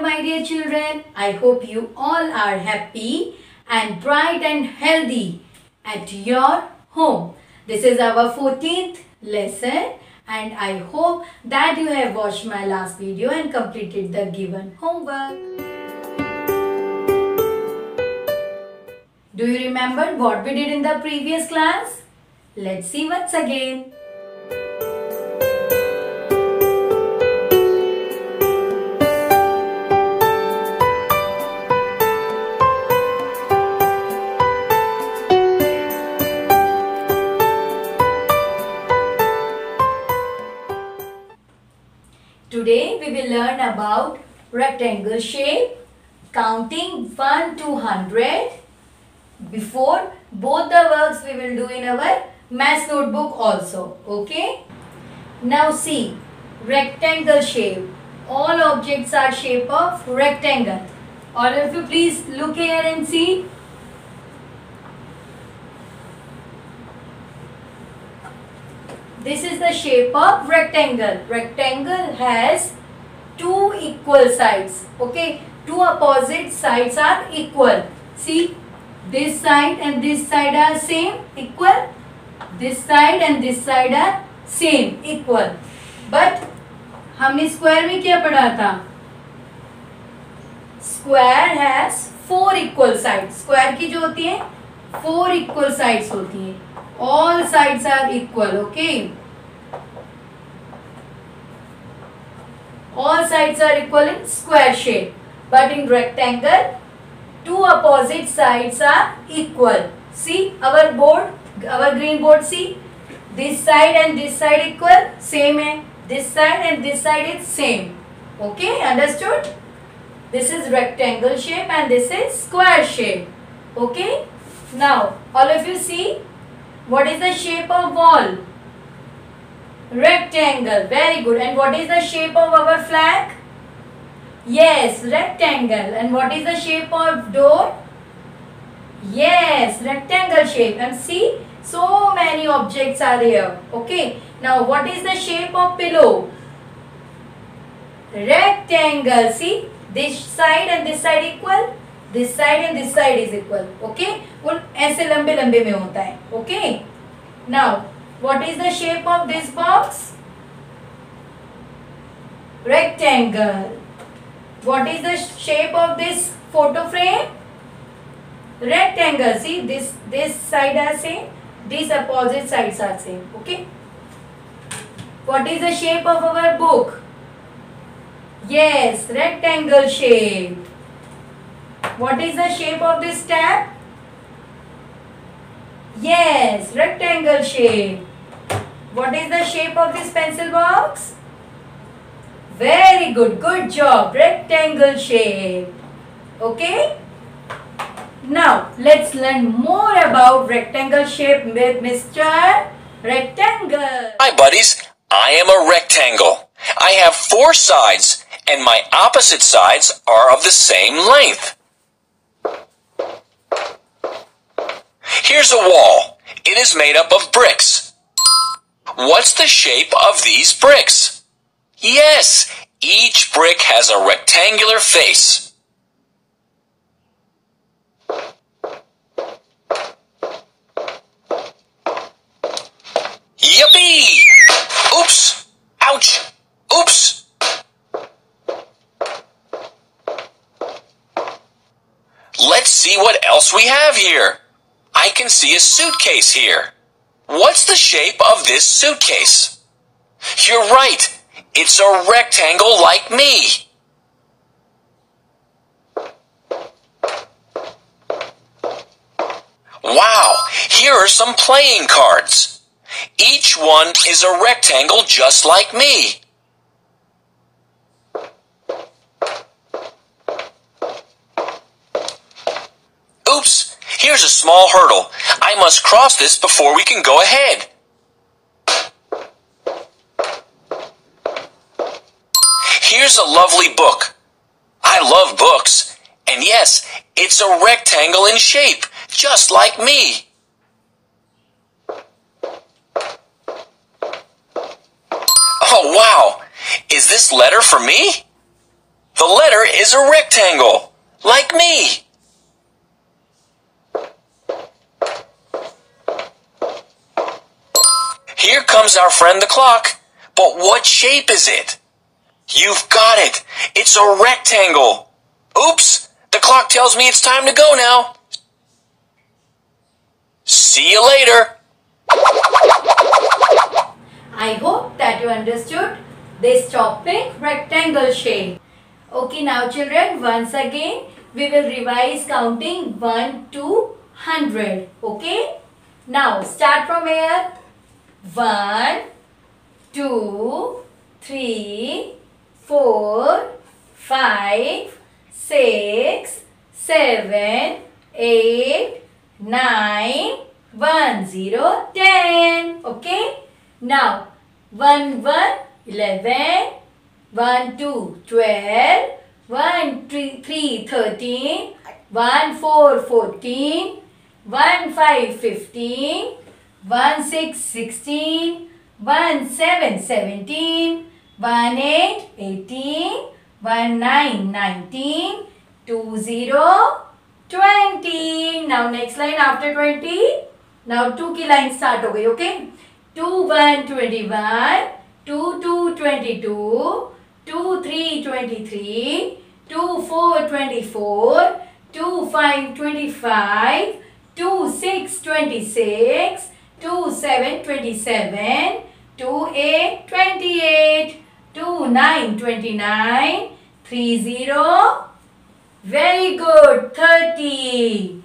my dear children. I hope you all are happy and bright and healthy at your home. This is our 14th lesson and I hope that you have watched my last video and completed the given homework. Do you remember what we did in the previous class? Let's see once again. Today we will learn about rectangle shape, counting 1 to 100. Before both the works we will do in our math notebook also. Okay. Now see, rectangle shape. All objects are shape of rectangle. All of you please look here and see. This is the shape of rectangle. Rectangle has two equal sides. Okay, two opposite sides are equal. See, this side and this side are same, equal. This side and this side are same, equal. But हमने square में क्या पढ़ा था? Square has 4 equal sides. Square की जो होती है 4 equal sides होती है. All sides are equal, okay? All sides are equal in square shape. But in rectangle, two opposite sides are equal. See our board, our green board, see? This side and this side equal, same hai. This side and this side is same. Okay, understood? This is rectangle shape and this is square shape. Okay? Now, all of you see? What is the shape of wall? Rectangle. Very good. And what is the shape of our flag? Yes, rectangle. And what is the shape of door? Yes, rectangle shape. And see, so many objects are here. Okay. Now, what is the shape of pillow? Rectangle. See, this side and this side equal. This side and this side is equal. Okay. वो ऐसे लंबे लंबे में होता है. Okay. Now, what is the shape of this box? Rectangle. What is the shape of this photo frame? Rectangle. See, this side are same. These opposite sides are same. Okay. What is the shape of our book? Yes, rectangle shape. What is the shape of this tab? Yes, rectangle shape. What is the shape of this pencil box? Very good. Good job. Rectangle shape. Okay. Now, let's learn more about rectangle shape with Mr. Rectangle. Hi, buddies. I am a rectangle. I have 4 sides, and my opposite sides are of the same length. Here's a wall. It is made up of bricks. What's the shape of these bricks? Yes, each brick has a rectangular face. Yippee! Oops! Ouch! Oops! Let's see what else we have here. I can see a suitcase here. What's the shape of this suitcase? You're right. It's a rectangle like me. Wow, here are some playing cards. Each one is a rectangle just like me. Oops, here's a small hurdle. I must cross this before we can go ahead. Here's a lovely book. I love books. And yes, it's a rectangle in shape, just like me. Oh, wow. Is this letter for me? The The letter is a rectangle, like me. Here comes our friend the clock. But what shape is it? You've got it. It's a rectangle. Oops, the clock tells me it's time to go now. See you later. I hope that you understood this topic, rectangle shape. Okay, now children, once again we will revise counting 1 to 100. Okay, now start from here. 1, 2, 3, 4, 5, 6, 7, 8, 9, 1, 0, 10. Okay. Now 1, 1, 11, 1, 2, 12, 1, 3, 13, 1, 4, 14, 1, 5, 15, 1, 6, 16, 1, 7, 17, 1, 8, 18, 1, 9, 19, 2, 0, 20. Now next line after 20. Now 2 की line start हो गई. Okay. 2, 1, 21, 2, 2, 22, 2, 3, 23, 2, 4, 24, 2, 5, 25, 2, 6, 26, 2, 7, 27, 2, 8, 28, 2, 9, 29, 3, 0. Very good. 30.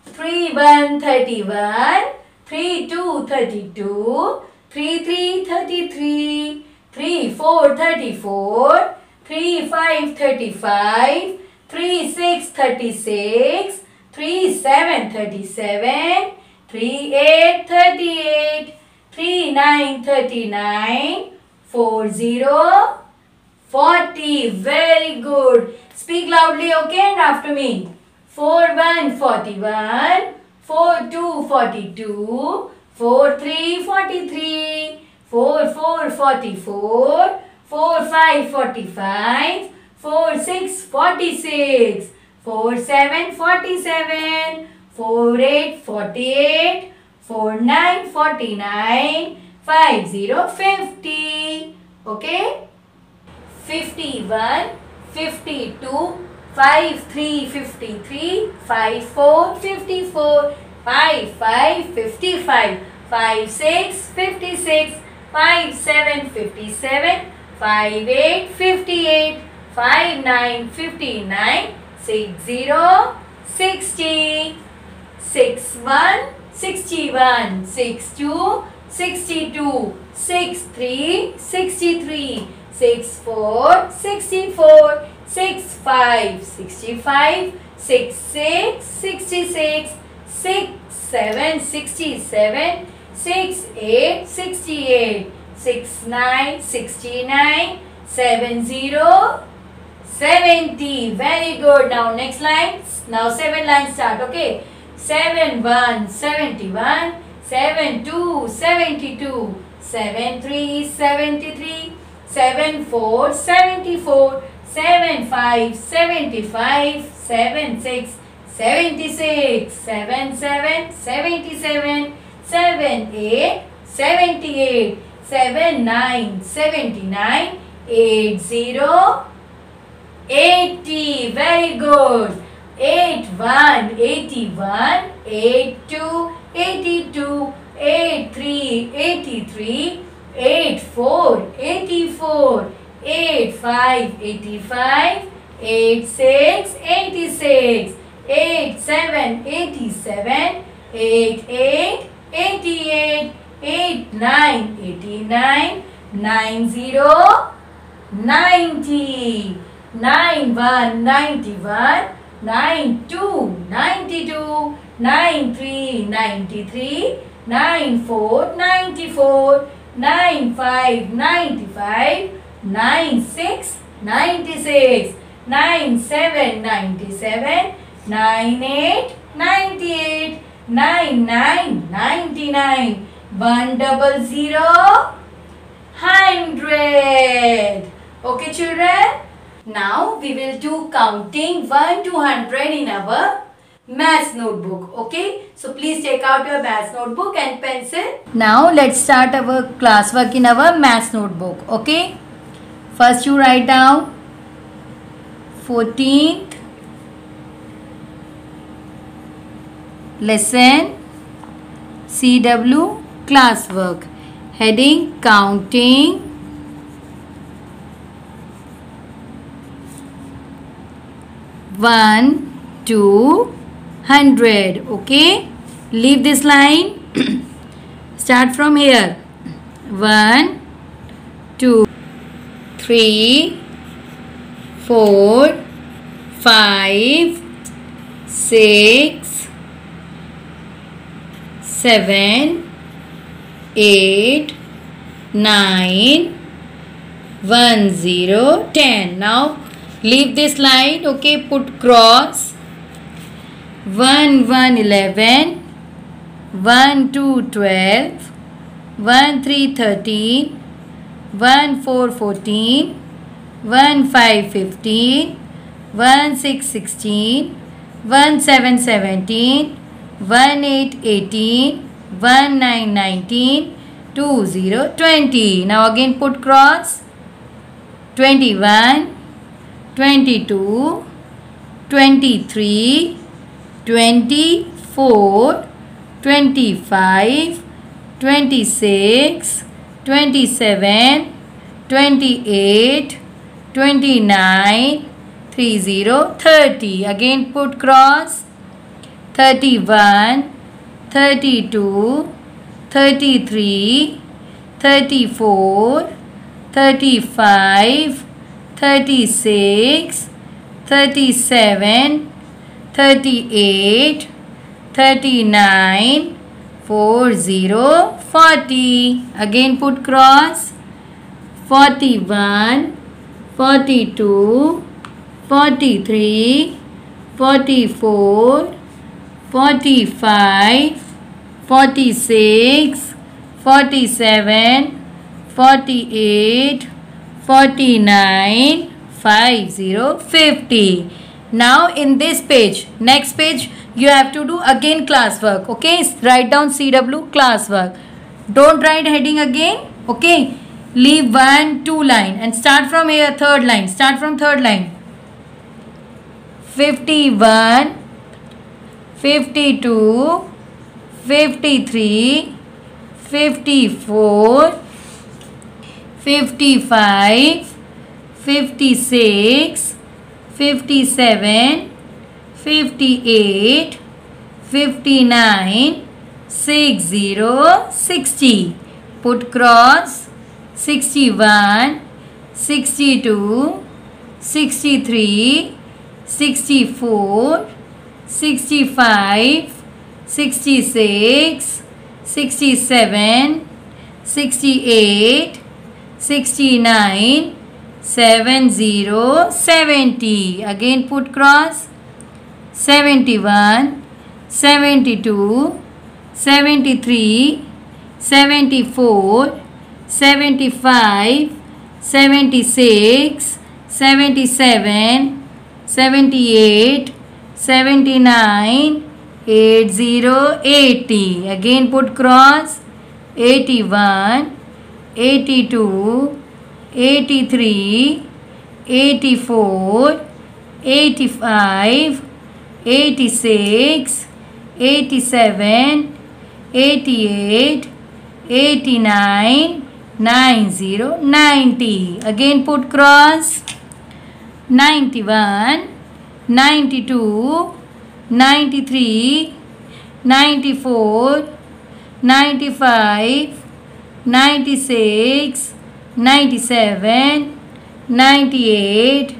3, 1, 31. 3, 2, 32. 3, 3, 33. 3, 4, 34. 3, 5, 35. 3, 6, 36. 3, 7, 37. 3, 8, 38. 3, 9, 39. 4, 0, 40. Very good. Speak loudly, okay, and after me. 4, 1, 41. 4, 2, 42. 4, 3, 43. 4, 4, 44. 4, 5, 45. 4, 6, 46. 4, 7, 47. 4, 8, 48. 4, 9, 49. 5, 0, 50. Okay. 51, 52, 5, 3, 53, 5, 4, 54, 5, 5, 55, 5, 6, 56, 5, 7, 57, 5, 8, 58, 5, 9, 59, 6, 0, 60, 6, 1, 61, 6, 2, 62, 6, 3, 63, 6, 4, 64, 6, 5, 65, 6, 6, 66, 6, 7, 67, 6, 8, 68, 6, 9, 69, 7, 0, 70. Very good. Now next line. Now 7 lines start. Okay. 7, 1, 71, 7, 2, 72, 7, 3, 73, 7, 4, 74, 7, 5, 75, 7, 6, 76, 7, 7, 77, 7, 8, 78, 7, 9, 79, 8, 0, 80. Very good. 8, 1, 81, 8, 2, 82, 8, 3, 83, 8, 4, 84, 8, 5, 85, 8, 6, 86, 8, 7, 87, 8, 8, 88, 8, 9, 89, 9, 0, 90, 9, 1, 91, 9, 2, 92, 9, 3, 93, 9, 4, 94, 9, 5, 95, 9, 6, 96, 9, 7, 97, 9, 8, 98, 9, 9, 99, 1, 0, 100. Okay, children? Now we will do counting 1 to 100 in our maths notebook. Okay, so please take out your maths notebook and pencil. Now let's start our classwork in our maths notebook. Okay, first you write down 14th lesson CW classwork, heading counting 1 to 100. Okay, leave this line. Start from here. 1 2 3 4 5 6 7 8 9 1 0 10. Now leave this line. Okay, put cross. 1 1 11, 1 2 12, 1 3 13, 1 4 14, 1 5 15, 1 6 16, 1 7 17, 1 8 18, 1 9 19, 2 0 20. Now again put cross. 21, 22, 23, 24, 25, 26, 27, 28, 29, 30, 30. Again put cross. 31, 32, 33, 34, 35, 36, 37, 38, 39, 40, 40. Again put cross. 41, 42, 43, 44, 45, 46, 47, 48, 49, 50, 50. Now in this page, next page, you have to do again classwork. Okay, write down CW classwork. Don't write heading again. Okay, leave 1 2 line and start from here, third line. Start from third line. 51, 52, 53, 54, 55, 56, 57, 58, 59, 60, 60. Put cross. 61, 62, 63, 64, 65, 66, 67, 68, 69, 70, 70. Again put cross. 71, 72, 73, 74, 75, 76, 77, 78, 79, 80, 80. Again put cross. 81, 82, 83, 84, 85, 86, 87, 88, 89, 90, 90. Again put cross. 91, 92, 93, 94, 95, 96, 97, 98,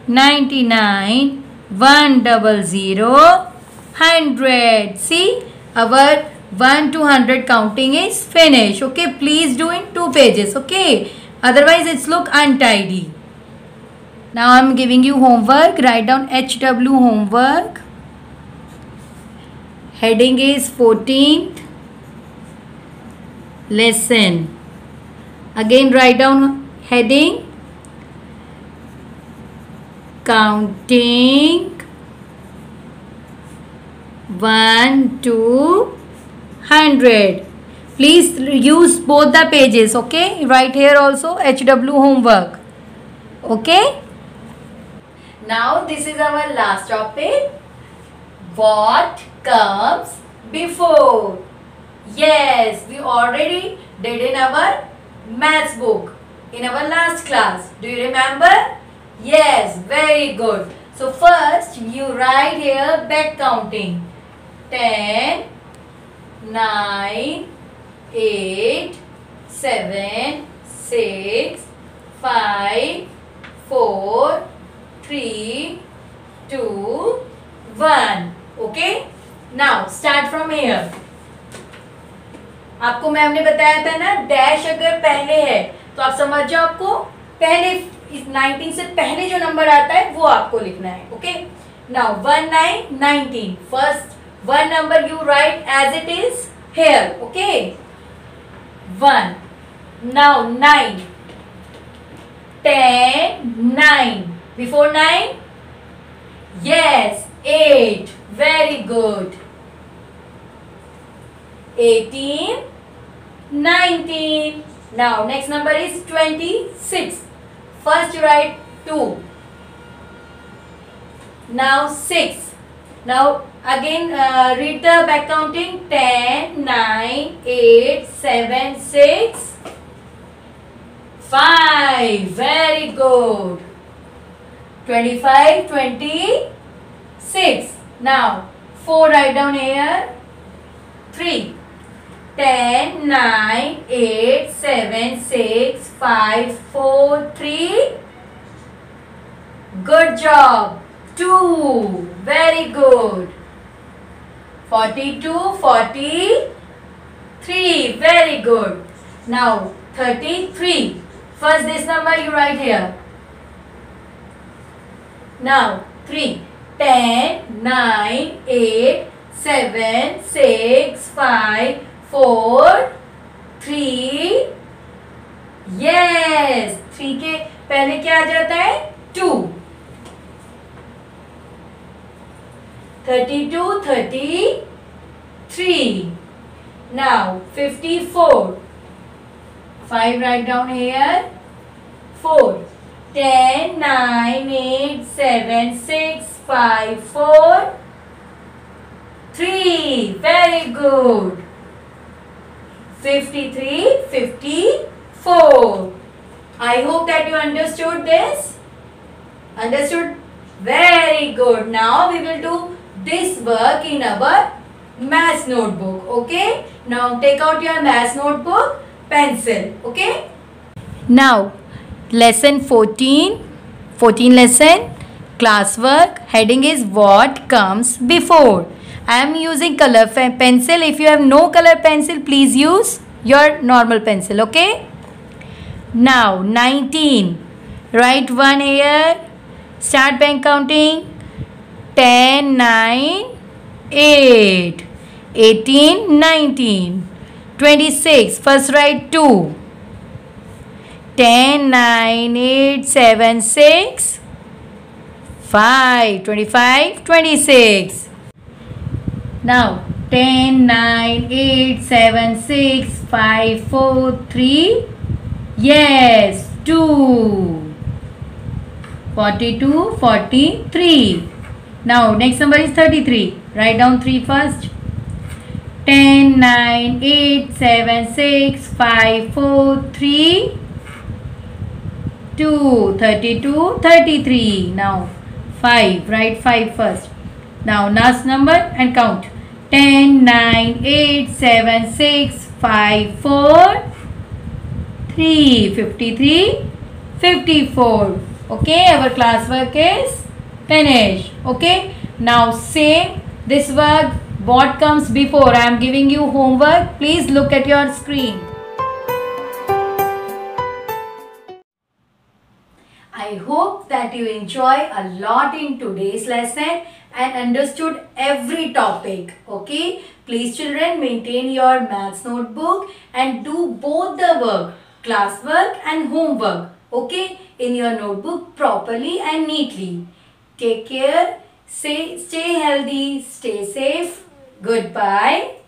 99, 100, 100. See, our 1 to 100 counting is finished. Okay, please do in 2 pages. Okay, otherwise it's look untidy. Now I am giving you homework. Write down HW homework. Heading is 14th lesson. Again write down heading counting 1 to 100. Please use both the pages, okay? Write here also HW homework, okay? Now this is our last topic. What comes before? Yes, we already did in our maths book in our last class. Do you remember? Yes, very good. So first you write here back counting. 10, 9, 8, 7, 6, 5, 4, 3, 2, 1. Okay? Now start from here. आपको ma'am ने बताया था ना, dash अगर पहले है तो आप समझ जाओ आपको पहले इस 19 से पहले जो नंबर आता है वो आपको लिखना है. Okay? Now 1 9 19. First one number you write as it is here. Okay? 1. Now 9. 10, 9. Before 9? Yes, 8. Very good. 18, 19. Now next number is 26. First you write 2. Now 6. Now again read the back counting. 10, 9, 8, 7, 6, 5. Very good. 25, 26. Now 4 write down here. 3. 10, 9, 8, 7, 6, 5, 4, 3. Good job. 2. Very good. 42, 43. Very good. Now 33. First this number you write here. Now 3. 10, 9, 8, 7, 6, 5, 4, 3. Yes. 3 के पहले क्या आ जाता है? 2. 32, 33. Now 54. 5 write down here. 4. 10, 9, 8, 7, 6, 5, 4, 3. Very good. 53, 54. I hope that you understood this. Understood? Very good. Now we will do this work in our maths notebook. Okay? Now take out your maths notebook, pencil. Okay? Now lesson 14 lesson, classwork. Heading is what comes before. I am using color pencil. If you have no color pencil, please use your normal pencil. Okay? Now 19. Write 1 here. Start bank counting. 10, 9, 8, 18, 19, 26. First write 2. 10, 9, 8, 7, 6, 5, 25, 26. Now 10, 9, 8, 7, 6, 5, 4, 3. Yes, 2. 42, 43. Now next number is 33. Write down 3 first. 10, 9, 8, 7, 6, 5, 4, 3, 2. 32, 33. Now 5. Write 5 first. Now last number and count. 10, 9, 8, 7, 6, 5, 4, 3. 53, 54. Okay, our classwork is finished. Okay, now say this work, what comes before. I am giving you homework. Please look at your screen. I hope that you enjoy a lot in today's lesson and understood every topic. Okay, please children, maintain your maths notebook and do both the work, classwork and homework. Okay, in your notebook properly and neatly. Take care. Stay healthy. Stay safe. Goodbye.